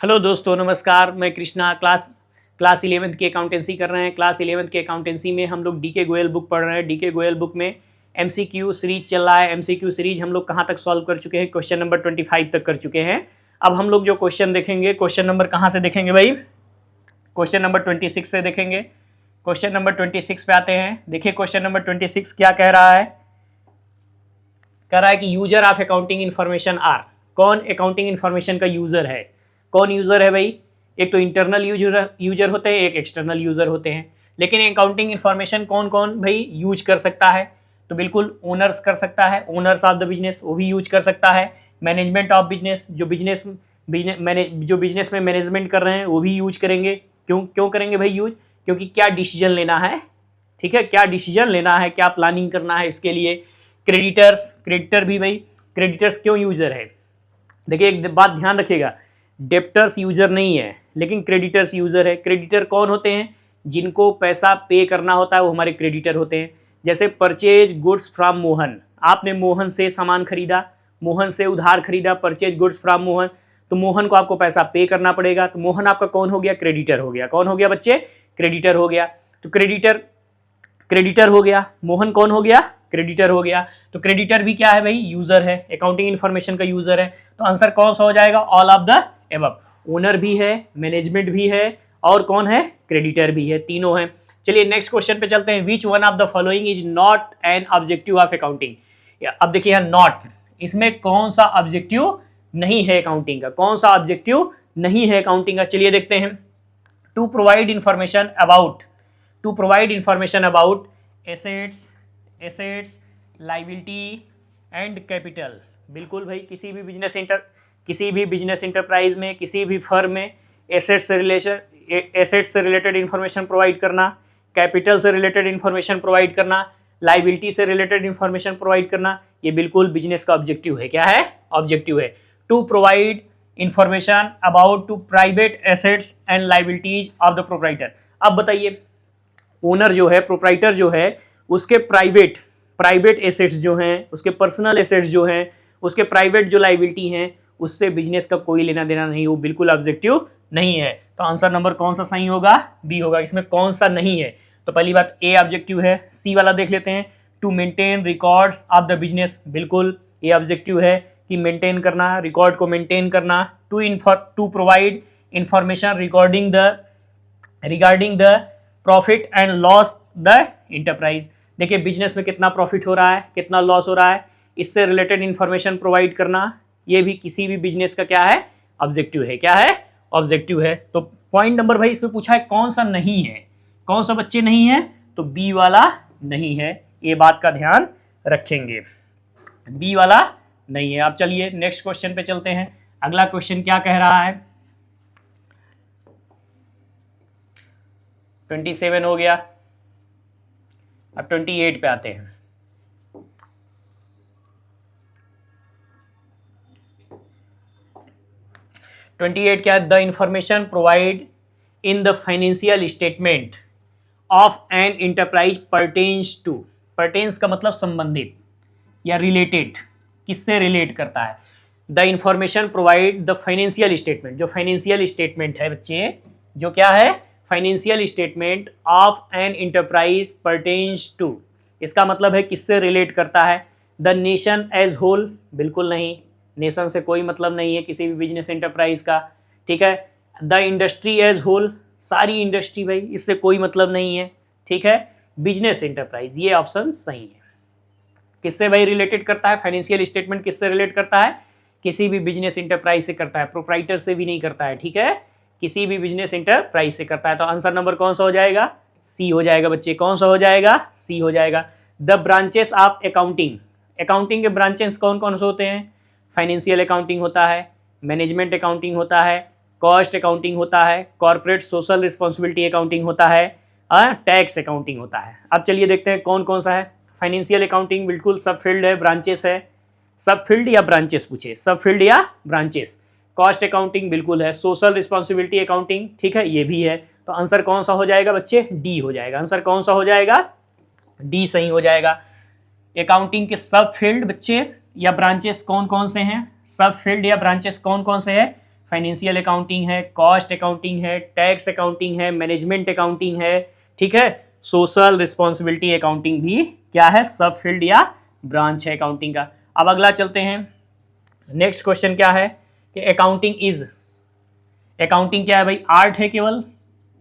Hello दोस्तों, नमस्कार। मैं कृष्णा। क्लास 11th की अकाउंटेंसी कर रहे हैं। क्लास 11th की अकाउंटेंसी में हम लोग डीके गोयल बुक पढ़ रहे हैं। डीके गोयल बुक में एमसीक्यू सीरीज चल रहा है। एमसीक्यू सीरीज हम लोग कहाँ तक सॉल्व कर चुके हैं? क्वेश्चन नंबर 25 तक कर चुके हैं। अब हम लोग जो क्वेश्चन देखेंगे, क्वेश्चन नंबर कहाँ से देखेंगे भाई? क्वेश्चन नंबर 26 से देखेंगे। क्वेश्चन नंबर 26 पे आते हैं। देखिए क्वेश्चन नंबर 26 क्या कह रहा है? कह रहा है कि user of accounting information are. कौन अकाउंटिंग इन्फॉर्मेशन का यूजर है? कौन यूजर है भाई? एक तो इंटरनल यूजर होते हैं, एक एक्सटर्नल यूजर होते हैं। लेकिन अकाउंटिंग इन्फॉर्मेशन कौन कौन भाई यूज कर सकता है? तो बिल्कुल ओनर्स कर सकता है, ओनर्स ऑफ द बिजनेस, वो भी यूज कर सकता है। मैनेजमेंट ऑफ बिजनेस, जो बिजनेस में मैनेजमेंट कर रहे हैं वो भी यूज करेंगे। क्यों क्यों करेंगे भाई यूज? क्योंकि क्या डिसीजन लेना है, ठीक है, क्या डिसीजन लेना है, क्या प्लानिंग करना है, इसके लिए। क्रेडिटर भी भाई, क्रेडिटर्स क्यों यूजर है? देखिए एक बात ध्यान रखिएगा, डेप्टर्स यूजर नहीं है लेकिन क्रेडिटर्स यूजर है। क्रेडिटर कौन होते हैं? जिनको पैसा पे करना होता है वो हमारे क्रेडिटर होते हैं। जैसे परचेज गुड्स फ्रॉम मोहन, आपने मोहन से सामान खरीदा, मोहन से उधार खरीदा, परचेज गुड्स फ्रॉम मोहन, तो मोहन को आपको पैसा पे करना पड़ेगा। तो मोहन आपका कौन हो गया? क्रेडिटर हो गया। कौन हो गया बच्चे? क्रेडिटर हो गया। तो क्रेडिटर हो गया। मोहन कौन हो गया? क्रेडिटर हो गया। तो क्रेडिटर भी क्या है भाई? यूजर है, अकाउंटिंग इन्फॉर्मेशन का यूजर है। तो आंसर कौन सा हो जाएगा? All of the above. Owner भी है, मैनेजमेंट भी है, और कौन है? क्रेडिटर भी है, तीनों हैं। चलिए नेक्स्ट क्वेश्चन पे चलते हैं। Which one of the following is not an objective of accounting? अब देखिए यहाँ नॉट, इसमें कौन सा ऑब्जेक्टिव नहीं है अकाउंटिंग का? कौन सा ऑब्जेक्टिव नहीं है अकाउंटिंग का? चलिए देखते हैं। To provide information about assets liability and capital. बिल्कुल भाई, किसी भी बिजनेस इंटरप्राइज में, किसी भी फर्म में एसेट्स से रिलेटेड इंफॉर्मेशन प्रोवाइड करना, कैपिटल से रिलेटेड इंफॉर्मेशन प्रोवाइड करना, लाइबिलिटी से रिलेटेड इंफॉर्मेशन प्रोवाइड करना, ये बिल्कुल बिजनेस का ऑब्जेक्टिव है। क्या है? ऑब्जेक्टिव है। To provide information about to private assets and liabilities of the proprietor. अब बताइए, ओनर जो है, प्रोप्राइटर जो है, उसके प्राइवेट एसेट्स जो हैं, उसके पर्सनल एसेट्स जो हैं, उसके प्राइवेट जो लाइबिलिटी हैं, उससे बिजनेस का कोई लेना देना नहीं, वो बिल्कुल ऑब्जेक्टिव नहीं है। तो आंसर नंबर कौन सा सही होगा? बी होगा। इसमें कौन सा नहीं है? तो पहली बात ए ऑब्जेक्टिव है। सी वाला देख लेते हैं। To maintain records of the business, बिल्कुल ये ऑब्जेक्टिव है कि मेंटेन करना, रिकॉर्ड को मेंटेन करना। To provide information regarding the profit and loss the enterprise. देखिए बिजनेस में कितना प्रॉफिट हो रहा है, कितना लॉस हो रहा है, इससे रिलेटेड इंफॉर्मेशन प्रोवाइड करना, ये भी किसी भी बिजनेस का क्या है? ऑब्जेक्टिव है। क्या है? ऑब्जेक्टिव है। तो पॉइंट नंबर भाई इसमें पूछा है कौन सा नहीं है, कौन सा बच्चे नहीं है? तो बी वाला नहीं है। ये बात का ध्यान रखेंगे, बी वाला नहीं है। अब चलिए नेक्स्ट क्वेश्चन पे चलते हैं। अगला क्वेश्चन क्या कह रहा है? 27 हो गया, अब 28 पे आते हैं। क्या है? The information provide in the financial statement of an enterprise pertains का मतलब संबंधित या रिलेटेड, किससे रिलेट करता है? The information provide the financial statement, जो फाइनेंशियल स्टेटमेंट है बच्चे, जो क्या है? Financial statement of an enterprise pertains to, इसका मतलब है किससे रिलेट करता है? द नेशन एज होल, बिल्कुल नहीं, नेशन से कोई मतलब नहीं है किसी भी बिजनेस एंटरप्राइज का, ठीक है। द इंडस्ट्री एज होल, सारी इंडस्ट्री भाई, इससे कोई मतलब नहीं है, ठीक है। बिजनेस एंटरप्राइज, ये ऑप्शन सही है। किससे भाई रिलेटेड करता है? फाइनेंशियल स्टेटमेंट किससे रिलेट करता है? किसी भी बिजनेस इंटरप्राइज से करता है, प्रोप्राइटर से भी नहीं करता है, ठीक है, किसी भी बिजनेस इंटरप्राइज से करता है। तो आंसर नंबर कौन सा हो जाएगा? सी हो जाएगा बच्चे। कौन सा हो जाएगा? सी हो जाएगा। The branches of accounting, accounting के ब्रांचेस कौन कौन से होते हैं? फाइनेंशियल अकाउंटिंग होता है, मैनेजमेंट अकाउंटिंग होता है, कॉस्ट अकाउंटिंग होता है, कॉर्पोरेट सोशल रिस्पॉन्सिबिलिटी अकाउंटिंग होता है, टैक्स अकाउंटिंग होता है। अब चलिए देखते हैं कौन कौन सा है। फाइनेंशियल अकाउंटिंग बिल्कुल सब फील्ड है, ब्रांचेस है, सब फील्ड या ब्रांचेस पूछे, सब फील्ड या ब्रांचेस। कॉस्ट अकाउंटिंग बिल्कुल है, सोशल रिस्पॉन्सिबिलिटी अकाउंटिंग, ठीक है, ये भी है। तो आंसर कौन सा हो जाएगा बच्चे? डी हो जाएगा। आंसर कौन सा हो जाएगा? डी सही हो जाएगा। अकाउंटिंग के सब फील्ड बच्चे या ब्रांचेस कौन कौन से हैं? सब फील्ड या ब्रांचेस कौन कौन से हैं? फाइनेंशियल अकाउंटिंग है, कॉस्ट अकाउंटिंग है, टैक्स अकाउंटिंग है, मैनेजमेंट अकाउंटिंग है, ठीक है। सोशल रिस्पॉन्सिबिलिटी अकाउंटिंग भी क्या है, सब फील्ड या ब्रांच है अकाउंटिंग का। अब अगला चलते हैं, नेक्स्ट क्वेश्चन क्या है कि अकाउंटिंग क्या है भाई, आर्ट है केवल?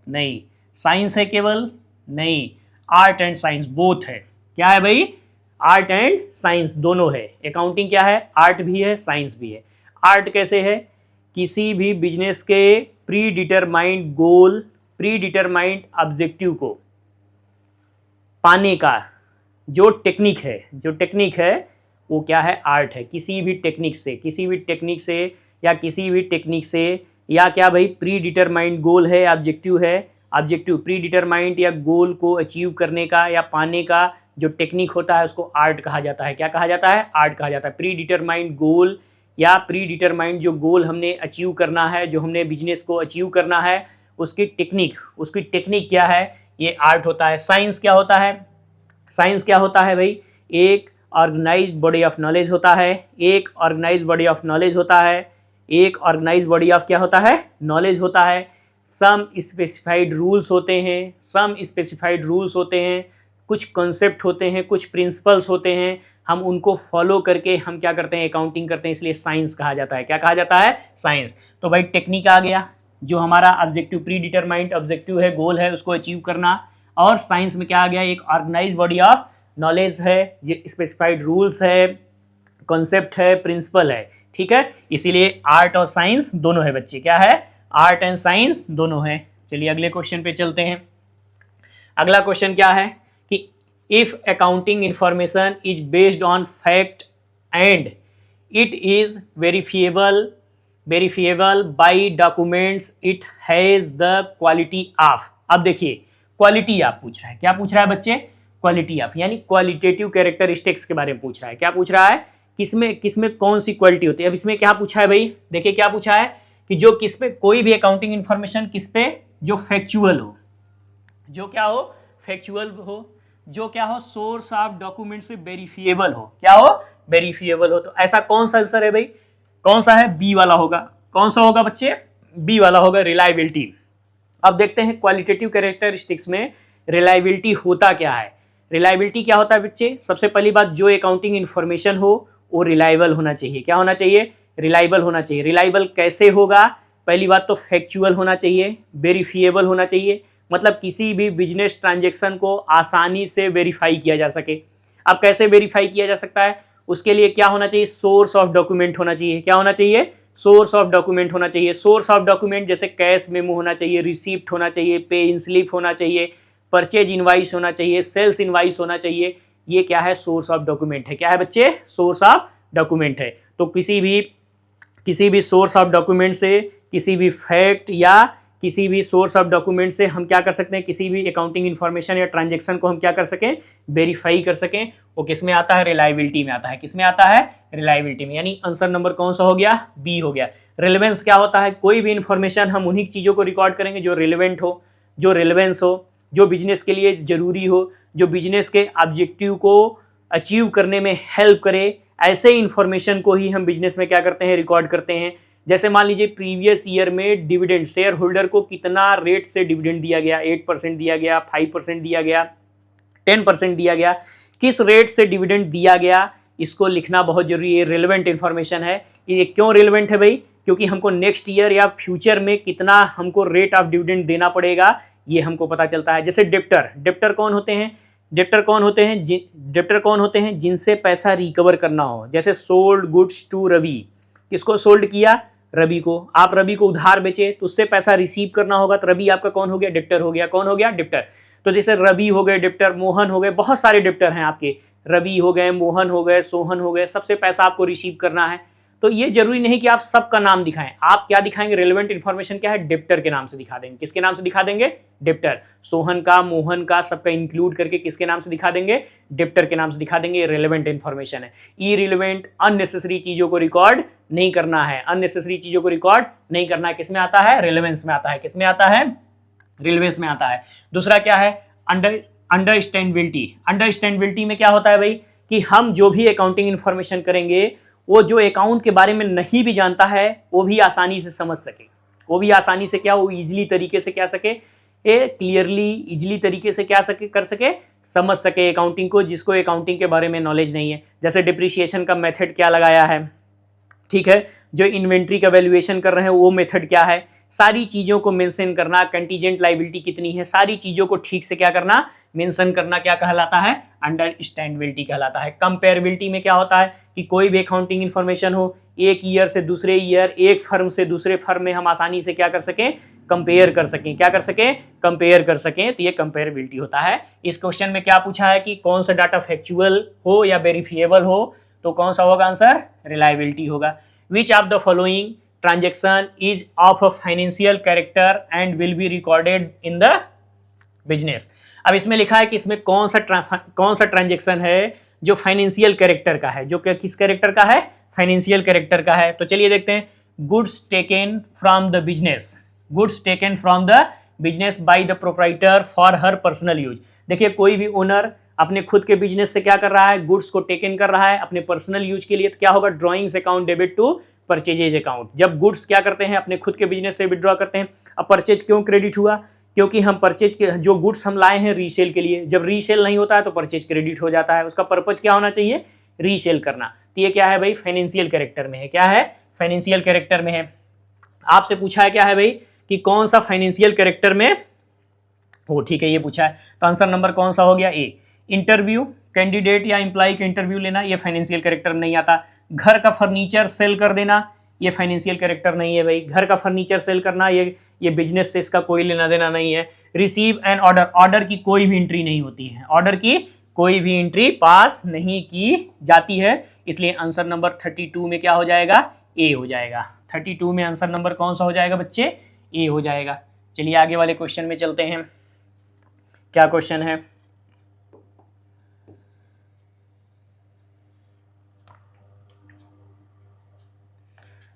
नहीं। साइंस है केवल? नहीं। आर्ट एंड साइंस बोथ है। क्या है भाई, आर्ट एंड साइंस दोनों है। अकाउंटिंग क्या है, आर्ट भी है साइंस भी है। आर्ट कैसे है, किसी भी बिजनेस के प्री डिटरमाइंड गोल, प्री डिटरमाइंड ऑब्जेक्टिव को पाने का जो टेक्निक है वो क्या है, आर्ट है। किसी भी टेक्निक से या क्या भाई, प्री डिटरमाइंड गोल है, ऑब्जेक्टिव प्री डिटरमाइंड या गोल को अचीव करने का या पाने का जो टेक्निक होता है उसको आर्ट कहा जाता है। क्या कहा जाता है, आर्ट कहा जाता है। प्री डिटरमाइंड गोल या प्री डिटरमाइंड जो गोल हमने अचीव करना है, जो हमने बिजनेस को अचीव करना है, उसकी टेक्निक क्या है, ये आर्ट होता है। साइंस क्या होता है भाई, एक ऑर्गेनाइज्ड बॉडी ऑफ नॉलेज होता है, एक ऑर्गेनाइज्ड बॉडी ऑफ क्या होता है, नॉलेज होता है। सम स्पेसिफाइड रूल्स होते हैं, कुछ कॉन्सेप्ट होते हैं, कुछ प्रिंसिपल्स होते हैं, हम उनको फॉलो करके हम क्या करते हैं, अकाउंटिंग करते हैं, इसलिए साइंस कहा जाता है। क्या कहा जाता है, साइंस। तो भाई टेक्निक आ गया, जो हमारा ऑब्जेक्टिव प्री डिटरमाइंड ऑब्जेक्टिव है, गोल है, उसको अचीव करना। और साइंस में क्या आ गया, एक ऑर्गेनाइज्ड बॉडी ऑफ नॉलेज है, स्पेसिफाइड रूल्स है, कॉन्सेप्ट है, प्रिंसिपल है, ठीक है। इसीलिए आर्ट और साइंस दोनों है बच्चे। क्या है, आर्ट एंड साइंस दोनों है। चलिए अगले क्वेश्चन पे चलते हैं। अगला क्वेश्चन क्या है कि if accounting information is based on fact and it is verifiable by documents, it has the quality of. अब देखिए क्वालिटी ऑफ पूछ रहा है। क्या पूछ रहा है बच्चे, क्वालिटी ऑफ, यानी क्वालिटेटिव कैरेक्टरिस्टिक्स के बारे में पूछ रहा है। क्या पूछ रहा है, किसमें कौन सी क्वालिटी होती है। अब इसमें क्या पूछा है भाई, देखिए क्या पूछा है कि जो किस पे कोई भी अकाउंटिंग इंफॉर्मेशन किस पे, जो फैक्चुअल हो, जो क्या हो, फैक्चुअल हो, जो क्या हो, सोर्स ऑफ डॉक्यूमेंट से वेरीफिएबल हो। क्या हो, वेरीफिएबल हो। तो ऐसा कौन सा आंसर है भाई, कौन सा है, बी वाला होगा। कौन सा होगा बच्चे, बी वाला होगा, रिलायबिलिटी। अब देखते हैं क्वालिटेटिव कैरेक्टरिस्टिक्स में रिलायबिलिटी होता क्या है। रिलायबिलिटी क्या होता है बच्चे, सबसे पहली बात, जो अकाउंटिंग इंफॉर्मेशन हो वो रिलायबल होना चाहिए। क्या होना चाहिए, रिलायबल होना चाहिए। रिलायबल कैसे होगा, पहली बात तो फैक्चुअल होना चाहिए, वेरीफिएबल होना चाहिए, मतलब किसी भी बिजनेस ट्रांजैक्शन को आसानी से वेरीफाई किया जा सके। अब कैसे वेरीफाई किया जा सकता है, उसके लिए क्या होना चाहिए, सोर्स ऑफ डॉक्यूमेंट होना चाहिए। क्या होना चाहिए, सोर्स ऑफ डॉक्यूमेंट होना चाहिए। सोर्स ऑफ डॉक्यूमेंट जैसे कैश मेमो होना चाहिए, रिसीप्ट होना चाहिए, पे इन स्लिप होना चाहिए, परचेज इनवाइस होना चाहिए, सेल्स इनवाइस होना चाहिए। ये क्या है, सोर्स ऑफ डॉक्यूमेंट है। क्या है बच्चे, सोर्स ऑफ डॉक्यूमेंट है। तो किसी भी सोर्स ऑफ डॉक्यूमेंट से, किसी भी फैक्ट या किसी भी सोर्स ऑफ डॉक्यूमेंट से हम क्या कर सकते हैं, किसी भी अकाउंटिंग इन्फॉर्मेशन या ट्रांजैक्शन को हम क्या कर सकें, वेरीफाई कर सकें। वो किस में आता है, रिलायबिलिटी में आता है। किस में आता है, रिलायबिलिटी में। यानी आंसर नंबर कौन सा हो गया, बी हो गया। रिलेवेंस क्या होता है, कोई भी इन्फॉर्मेशन हम उन्हीं चीज़ों को रिकॉर्ड करेंगे जो रिलेवेंट हो, जो रिलेवेंस हो, जो बिजनेस के लिए जरूरी हो, जो बिजनेस के ऑब्जेक्टिव को अचीव करने में हेल्प करे। ऐसे इन्फॉर्मेशन को ही हम बिजनेस में क्या करते हैं, रिकॉर्ड करते हैं। जैसे मान लीजिए प्रीवियस ईयर में डिविडेंड, शेयर होल्डर को कितना रेट से डिविडेंड दिया गया, 8% दिया गया, 5% दिया गया, 10% दिया गया, किस रेट से डिविडेंड दिया गया, इसको लिखना बहुत जरूरी है। रेलेवेंट इन्फॉर्मेशन है। ये क्यों रेलेवेंट है भाई, क्योंकि हमको नेक्स्ट ईयर या फ्यूचर में कितना हमको रेट ऑफ डिविडेंड देना पड़ेगा, ये हमको पता चलता है। जैसे डेप्टर कौन होते हैं, डेप्टर कौन होते हैं जिनसे पैसा रिकवर करना हो। जैसे सोल्ड गुड्स टू रवि, किसको सोल्ड किया, रवि को। आप रवि को उधार बेचे तो उससे पैसा रिसीव करना होगा, तो रवि आपका कौन हो गया, डेप्टर हो गया। कौन हो गया, डेप्टर। तो जैसे रवि हो गए डेप्टर, मोहन हो गए, बहुत सारे डेप्टर हैं आपके, रवि हो गए, मोहन हो गए, सोहन हो गए, सबसे पैसा आपको रिसीव करना है। तो ये जरूरी नहीं कि आप सबका नाम दिखाएं, आप क्या दिखाएंगे, रेलेवेंट इन्फॉर्मेशन क्या है, डेप्टर के नाम से दिखा देंगे। किसके नाम से दिखा देंगे, डेप्टर। सोहन का, मोहन का, सबका इंक्लूड करके किसके नाम से दिखा देंगे, डेप्टर के नाम से दिखा देंगे। ये रेलेवेंट इन्फॉर्मेशन है। इररिलेवेंट अननेसेसरी चीजों को रिकॉर्ड नहीं करना है, अननेसेसरी चीजों को रिकॉर्ड नहीं करना है। किसमें आता है, रेलेवेंस में आता है। किसमें आता है, रेलेवेंस में आता है। दूसरा क्या है, अंडरस्टैंडेबिलिटी। अंडरस्टैंडेबिलिटी में क्या होता है भाई, कि हम जो भी अकाउंटिंग इन्फॉर्मेशन करेंगे वो जो अकाउंट के बारे में नहीं भी जानता है वो भी आसानी से समझ सके, वो भी आसानी से क्या, वो ईजिली तरीके से क्या सके, क्लियरली ईजिली तरीके से क्या सके, कर सके, समझ सके अकाउंटिंग को, जिसको अकाउंटिंग के बारे में नॉलेज नहीं है। जैसे डिप्रिसिएशन का मेथड क्या लगाया है, ठीक है, जो इन्वेंट्री का वैल्यूएशन कर रहे हैं वो मेथड क्या है, सारी चीज़ों को मेंशन करना, कंटीजेंट लायबिलिटी कितनी है, सारी चीज़ों को ठीक से क्या करना, मेंशन करना, क्या कहलाता है, अंडरस्टैंडेबिलिटी कहलाता है। कंपेरेबिलिटी में क्या होता है कि कोई भी अकाउंटिंग इन्फॉर्मेशन हो, एक ईयर से दूसरे ईयर, एक फर्म से दूसरे फर्म में हम आसानी से क्या कर सकें, कंपेयर कर सकें, क्या कर सकें, कंपेयर कर सकें, तो ये कंपेरेबिलिटी होता है। इस क्वेश्चन में क्या पूछा है कि कौन सा डाटा फैक्चुअल हो या वेरीफिएबल हो, तो कौन सा होगा आंसर, रिलायबिलिटी होगा। विच of the following transaction is of a financial character and will be recorded in the business. अब इसमें लिखा है कि इसमें कौन सा ट्रांजेक्शन है जो फाइनेंशियल कैरेक्टर का है, जो किस कैरेक्टर का है, फाइनेंशियल कैरेक्टर का है। तो चलिए देखते हैं, goods taken from the business, goods taken from the business by the proprietor for her personal use. देखिए कोई भी ओनर अपने खुद के बिजनेस से क्या कर रहा है, गुड्स को टेकन कर रहा है अपने पर्सनल यूज के लिए, तो क्या होगा, drawings account debit to purchases account. जब गुड्स क्या करते हैं, अपने खुद के बिजनेस से विड्रॉ करते हैं। अब परचेज क्यों क्रेडिट हुआ, क्योंकि हम परचेज के जो गुड्स हम लाए हैं रीसेल के लिए, जब रीसेल नहीं होता है तो परचेज क्रेडिट हो जाता है। उसका पर्पज क्या होना चाहिए, रीसेल करना। तो ये क्या है भाई, फाइनेंशियल कैरेक्टर में है, क्या है, फाइनेंशियल कैरेक्टर में है। आपसे पूछा है क्या है भाई कि कौन सा फाइनेंशियल कैरेक्टर में हो, ठीक है, ये पूछा है। तो आंसर नंबर कौन सा हो गया, ए। इंटरव्यू, कैंडिडेट या एम्प्लॉय का इंटरव्यू लेना, ये फाइनेंशियल कैरेक्टर में नहीं आता। घर का फर्नीचर सेल कर देना, ये फाइनेंशियल कैरेक्टर नहीं है भाई। घर का फर्नीचर सेल करना, ये बिजनेस से इसका कोई लेना देना नहीं है। रिसीव एन ऑर्डर, ऑर्डर की कोई भी एंट्री नहीं होती है, ऑर्डर की कोई भी एंट्री पास नहीं की जाती है, इसलिए आंसर नंबर 32 में क्या हो जाएगा, ए हो जाएगा। 32 में आंसर नंबर कौन सा हो जाएगा बच्चे, ए हो जाएगा। चलिए आगे वाले क्वेश्चन में चलते हैं, क्या क्वेश्चन है,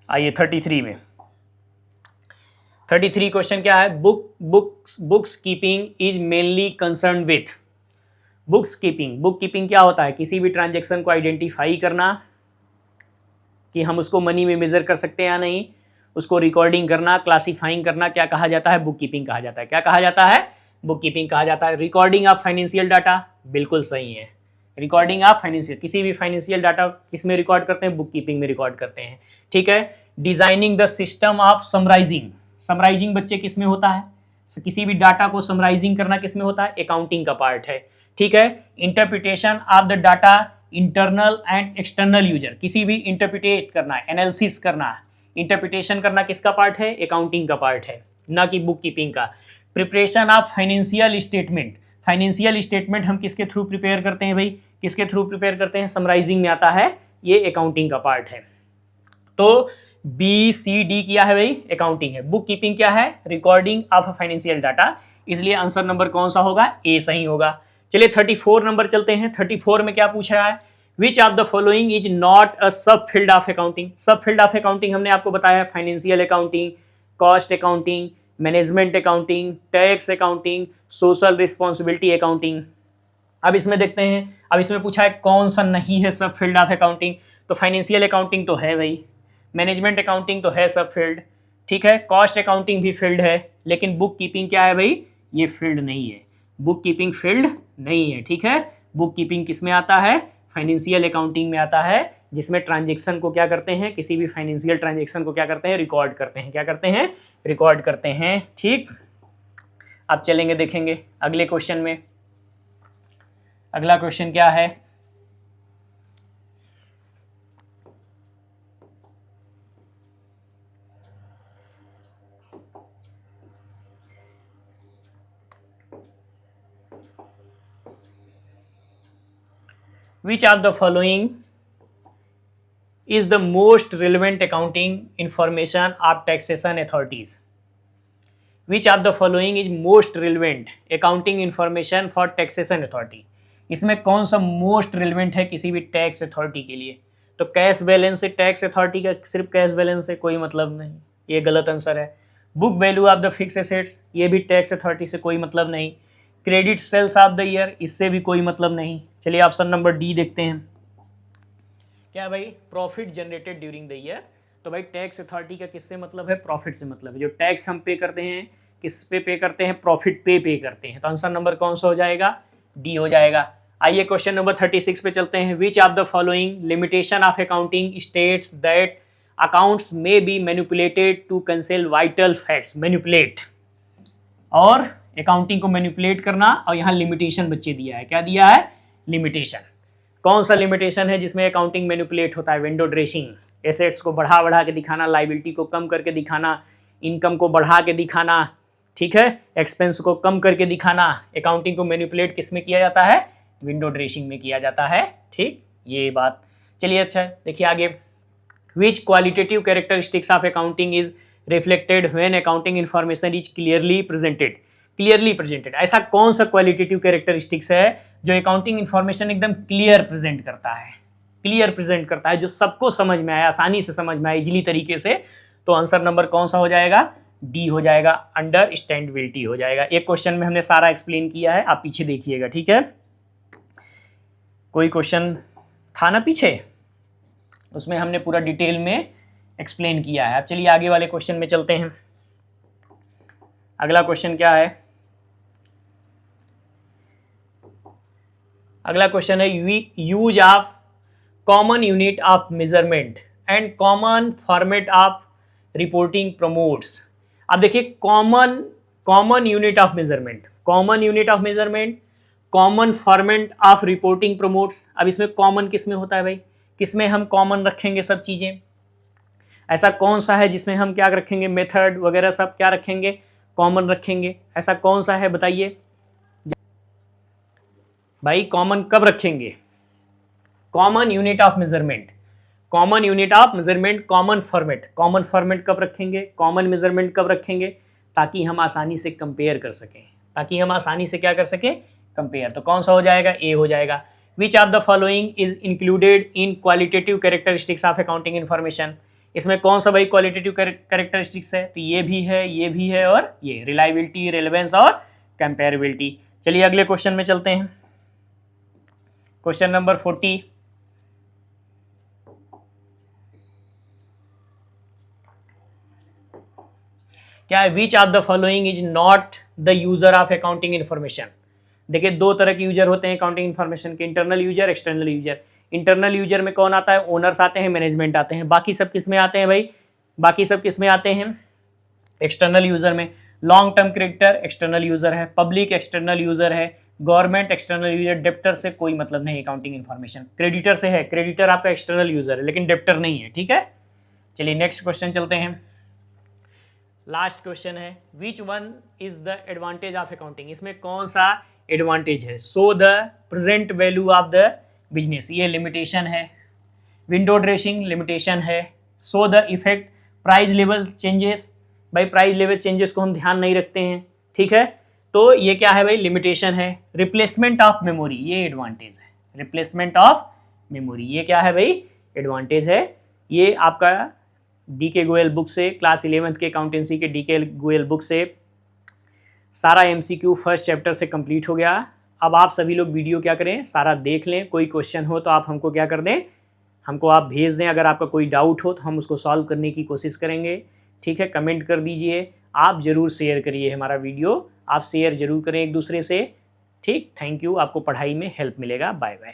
आइए 33 में। 33 क्वेश्चन क्या है, books keeping is mainly concern with. Books keeping क्या होता है, किसी भी ट्रांजेक्शन को आइडेंटिफाई करना कि हम उसको मनी में मेजर कर सकते हैं या नहीं, उसको रिकॉर्डिंग करना, क्लासीफाइंग करना, क्या कहा जाता है, बुक कीपिंग कहा जाता है। क्या कहा जाता है, बुक कीपिंग कहा जाता है। रिकॉर्डिंग ऑफ फाइनेंशियल डाटा, बिल्कुल सही है, रिकॉर्डिंग ऑफ फाइनेंशियल, किसी भी फाइनेंशियल डाटा किस में रिकॉर्ड करते हैं, बुक कीपिंग में रिकॉर्ड करते हैं, ठीक है। Designing the system of summarising, summarising बच्चे किस में होता है, किसी भी डाटा को समराइजिंग करना किस में होता है, अकाउंटिंग का पार्ट है, ठीक है। Interpretation of the data internal and external user, किसी भी इंटरप्रिटेट करना, एनालिसिस करना, इंटरप्रिटेशन करना किसका पार्ट है, अकाउंटिंग का पार्ट है, ना कि बुक कीपिंग का। Preparation of financial statement, financial statement हम किसके थ्रू प्रिपेयर करते हैं भाई, किसके थ्रू प्रिपेयर करते हैं, समराइजिंग में आता है, ये अकाउंटिंग का पार्ट है। तो बी सी डी क्या है भाई, अकाउंटिंग है। बुक कीपिंग क्या है, रिकॉर्डिंग ऑफ फाइनेंशियल डाटा, इसलिए आंसर नंबर कौन सा होगा, ए सही होगा। चलिए 34 नंबर चलते हैं। 34 में क्या पूछा है, विच of the following is not a सब फील्ड ऑफ अकाउंटिंग। सब फील्ड ऑफ अकाउंटिंग हमने आपको बताया, financial accounting, cost accounting, management accounting, tax accounting, social responsibility accounting. अब इसमें देखते हैं, अब इसमें पूछा है कौन सा नहीं है सब फील्ड ऑफ अकाउंटिंग, तो फाइनेंशियल अकाउंटिंग तो है भाई, मैनेजमेंट अकाउंटिंग तो है सब फील्ड, ठीक है, कॉस्ट अकाउंटिंग भी फील्ड है, लेकिन बुक कीपिंग क्या है भाई, ये फील्ड नहीं है, बुक कीपिंग फील्ड नहीं है, ठीक है। बुक कीपिंग किस में आता है, फाइनेंशियल अकाउंटिंग में आता है, जिसमें ट्रांजेक्शन को क्या करते हैं, किसी भी फाइनेंशियल ट्रांजेक्शन को क्या करते हैं, रिकॉर्ड करते हैं, क्या करते हैं, रिकॉर्ड करते हैं, ठीक। अब चलेंगे देखेंगे अगले क्वेश्चन में। अगला क्वेश्चन क्या है, which of the following is the most relevant accounting information of taxation authorities? Which of the following is most relevant accounting information for taxation authority? इसमें कौन सा मोस्ट रिलेवेंट है किसी भी टैक्स अथॉरिटी के लिए, तो कैश बैलेंस से टैक्स अथॉरिटी का सिर्फ कैश बैलेंस से कोई मतलब नहीं, ये गलत आंसर है। Book value of the fix assets, ये भी टैक्स अथॉरिटी से कोई मतलब नहीं। Credit sales of the year, इससे भी कोई मतलब नहीं। चलिए ऑप्शन नंबर डी देखते हैं, क्या भाई, profit generated during the year. तो भाई टैक्स अथॉरिटी का किससे मतलब है, प्रॉफिट से मतलब है। जो टैक्स हम पे करते हैं किस पे करते हैं, प्रॉफिट पे करते हैं। तो आंसर नंबर कौन सा हो जाएगा, डी हो जाएगा। आइए क्वेश्चन नंबर 36 पे चलते हैं। Which of the following limitation of accounting states that accounts में be manipulated to conceal vital facts. Manipulate और अकाउंटिंग को मैनिपुलेट करना, और यहाँ लिमिटेशन बच्चे दिया है, क्या दिया है, लिमिटेशन। कौन सा लिमिटेशन है जिसमें अकाउंटिंग मैनिपुलेट होता है, विंडो ड्रेसिंग। एसेट्स को बढ़ा के दिखाना, लाइबिलिटी को कम करके दिखाना, इनकम को बढ़ा के दिखाना, ठीक है, एक्सपेंस को कम करके दिखाना। अकाउंटिंग को मैनिपुलेट किस में किया जाता है, विंडो ड्रेसिंग में किया जाता है। ठीक, ये बात। चलिए अच्छा देखिए आगे। Which qualitative characteristics of accounting is reflected when accounting information is clearly presented. Clearly presented, ऐसा कौन सा क्वालिटेटिव कैरेक्टरिस्टिक्स है जो अकाउंटिंग इन्फॉर्मेशन एकदम क्लियर प्रेजेंट करता है, क्लियर प्रेजेंट करता है, जो सबको समझ में आए, आसानी से समझ में आए, इजीली तरीके से। तो आंसर नंबर कौन सा हो जाएगा, डी हो जाएगा, अंडरस्टैंडेबिलिटी हो जाएगा। एक क्वेश्चन में हमने सारा एक्सप्लेन किया है, आप पीछे देखिएगा, ठीक है। कोई क्वेश्चन था ना पीछे, उसमें हमने पूरा डिटेल में एक्सप्लेन किया है। अब चलिए आगे वाले क्वेश्चन में चलते हैं। अगला क्वेश्चन क्या है, अगला क्वेश्चन है use of common unit of measurement and common format of reporting promotes. अब देखिए common unit of measurement, common unit of measurement, common format of reporting promotes. अब इसमें कॉमन किस में होता है भाई, किस में हम कॉमन रखेंगे सब चीज़ें, ऐसा कौन सा है जिसमें हम क्या रखेंगे, मेथड वगैरह सब क्या रखेंगे, कॉमन रखेंगे। ऐसा कौन सा है बताइए भाई, कॉमन कब रखेंगे, common unit of measurement, common unit of measurement, common format. Common format कब रखेंगे, कॉमन मेजरमेंट कब रखेंगे, ताकि हम आसानी से कंपेयर कर सकें, ताकि हम आसानी से क्या कर सकें, कंपेयर। तो कौन सा हो जाएगा, ए हो जाएगा। विच of the following is included in qualitative characteristics of accounting information. इसमें कौन सा भाई क्वालिटेटिव कैरेक्टरिस्टिक्स है, तो ये भी है और ये रिलायबिलिटी, रेलेवेंस और कंपेरेबिलिटी। चलिए अगले क्वेश्चन में चलते हैं। Question number 40। क्या है, विच of the following is not the user of accounting information. देखिए दो तरह के यूजर होते हैं अकाउंटिंग इन्फॉर्मेशन के, internal user, external user. Internal user में कौन आता है, ओनर्स आते हैं, मैनेजमेंट आते हैं। बाकी सब किस में आते हैं भाई, बाकी सब किस में आते हैं, एक्सटर्नल यूजर में। Long term creditor external user है, पब्लिक एक्सटर्नल यूजर है, गवर्नमेंट एक्सटर्नल यूजर। डेप्टर से कोई मतलब नहीं अकाउंटिंग इन्फॉर्मेशन, क्रेडिटर से है, क्रेडिटर आपका एक्सटर्नल यूजर है लेकिन डेप्टर नहीं है, ठीक है। चलिए नेक्स्ट क्वेश्चन चलते हैं। लास्ट क्वेश्चन है, which one is the advantage of accounting. इसमें कौन सा एडवांटेज है, so the present value of the business, ये लिमिटेशन है। विंडो ड्रेसिंग लिमिटेशन है। So the effect price level changes, भाई प्राइस लेवल चेंजेस को हम ध्यान नहीं रखते हैं, ठीक है, तो ये क्या है भाई, लिमिटेशन है। रिप्लेसमेंट ऑफ मेमोरी, ये एडवांटेज है, रिप्लेसमेंट ऑफ मेमोरी, ये क्या है भाई, एडवांटेज है। ये आपका डीके गोयल बुक से, क्लास 11th के अकाउंटेंसी के डीके गोयल बुक से सारा एमसीक्यू फर्स्ट चैप्टर से कंप्लीट हो गया। अब आप सभी लोग वीडियो क्या करें, सारा देख लें। कोई क्वेश्चन हो तो आप हमको क्या कर दें, हमको आप भेज दें। अगर आपका कोई डाउट हो तो हम उसको सॉल्व करने की कोशिश करेंगे, ठीक है। कमेंट कर दीजिए, आप ज़रूर शेयर करिए हमारा वीडियो, आप शेयर ज़रूर करें एक दूसरे से, ठीक। थैंक यू, आपको पढ़ाई में हेल्प मिलेगा। Bye bye.